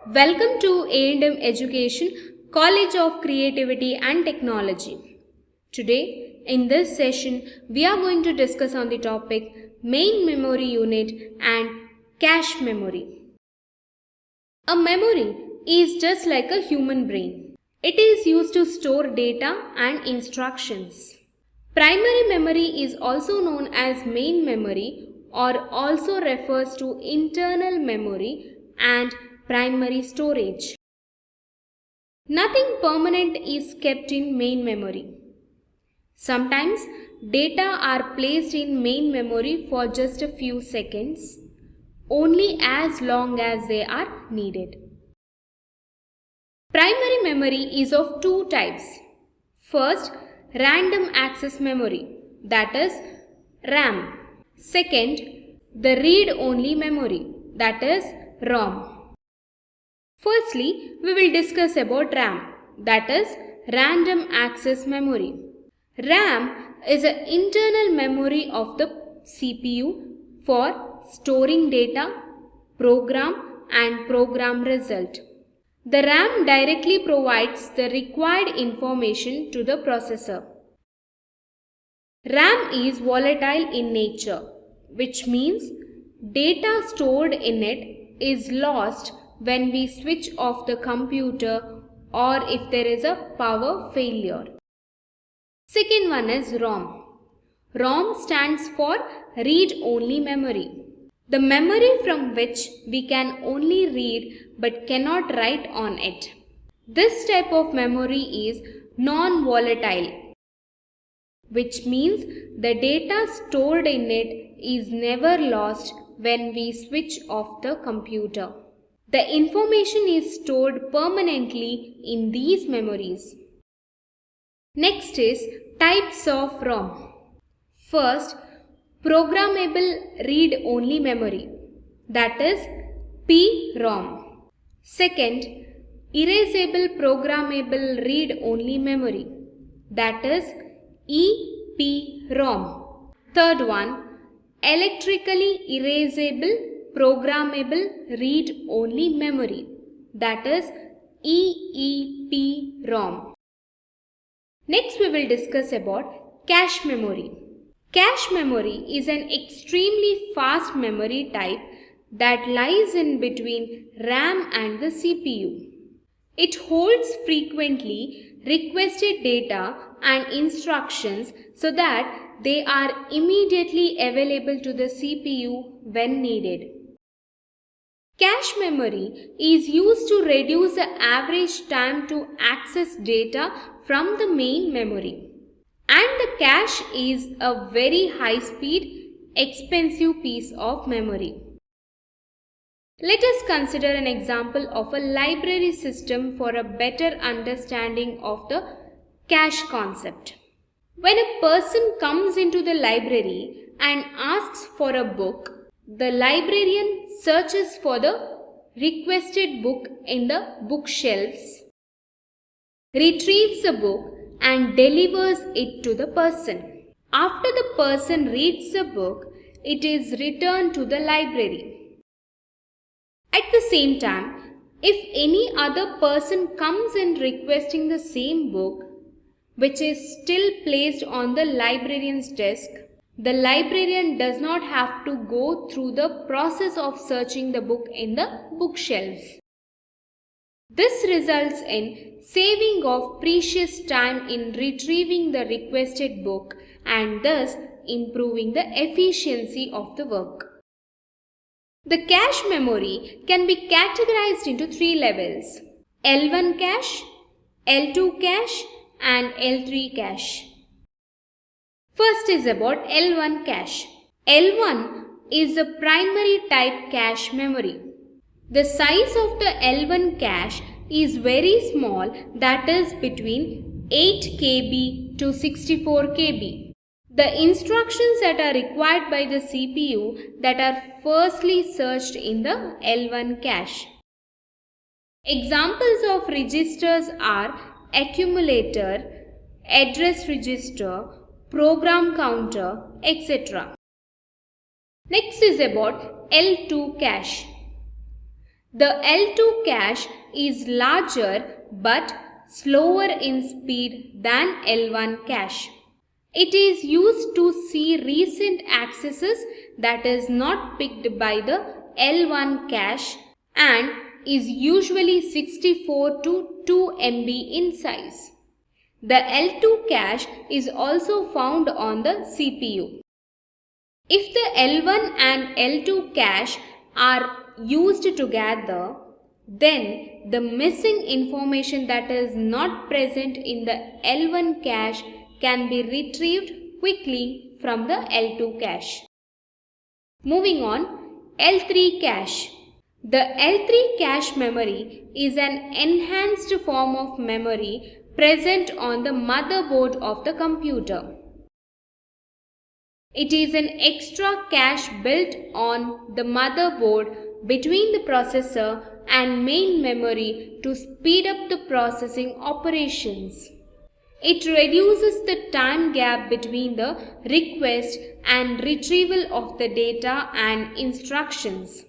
Welcome to A&M Education, College of Creativity and Technology. Today, in this session, we are going to discuss on the topic main memory unit and cache memory. A memory is just like a human brain. It is used to store data and instructions. Primary memory is also known as main memory or also refers to internal memory and primary storage. Nothing permanent is kept in main memory. Sometimes data are placed in main memory for just a few seconds, only as long as they are needed. Primary memory is of two types. First, random access memory, that is RAM. Second, the read-only memory, that is ROM. Firstly, we will discuss about RAM, that is random access memory. RAM is an internal memory of the CPU for storing data, program and program result. The RAM directly provides the required information to the processor. RAM is volatile in nature, which means data stored in it is lost when we switch off the computer or if there is a power failure. Second one is ROM. ROM stands for read-only memory. The memory from which we can only read but cannot write on it. This type of memory is non-volatile, which means the data stored in it is never lost when we switch off the computer. The information is stored permanently in these memories. Next is types of ROM. First, programmable read-only memory, that is PROM. Second, erasable programmable read-only memory, that is EPROM. Third one, electrically erasable programmable read-only memory, that is EEPROM. Next we will discuss about cache memory. Cache memory is an extremely fast memory type that lies in between RAM and the CPU. It holds frequently requested data and instructions so that they are immediately available to the CPU when needed. Cache memory is used to reduce the average time to access data from the main memory. And the cache is a very high-speed, expensive piece of memory. Let us consider an example of a library system for a better understanding of the cache concept. When a person comes into the library and asks for a book, the librarian searches for the requested book in the bookshelves, retrieves the book and delivers it to the person. After the person reads the book, it is returned to the library. At the same time, if any other person comes in requesting the same book, which is still placed on the librarian's desk, the librarian does not have to go through the process of searching the book in the bookshelves. This results in saving of precious time in retrieving the requested book and thus improving the efficiency of the work. The cache memory can be categorized into three levels: L1 cache, L2 cache and L3 cache. First is about L1 cache. L1 is a primary type cache memory. The size of the L1 cache is very small, that is between 8 KB to 64 KB. The instructions that are required by the CPU that are firstly searched in the L1 cache. Examples of registers are accumulator, address register, program counter, etc. Next is about L2 cache. The L2 cache is larger but slower in speed than L1 cache. It is used to see recent accesses that is not picked by the L1 cache and is usually 64 to 2 MB in size. The L2 cache is also found on the CPU. If the L1 and L2 cache are used together, then the missing information that is not present in the L1 cache can be retrieved quickly from the L2 cache. Moving on, L3 cache. The L3 cache memory is an enhanced form of memory present on the motherboard of the computer. It is an extra cache built on the motherboard between the processor and main memory to speed up the processing operations. It reduces the time gap between the request and retrieval of the data and instructions.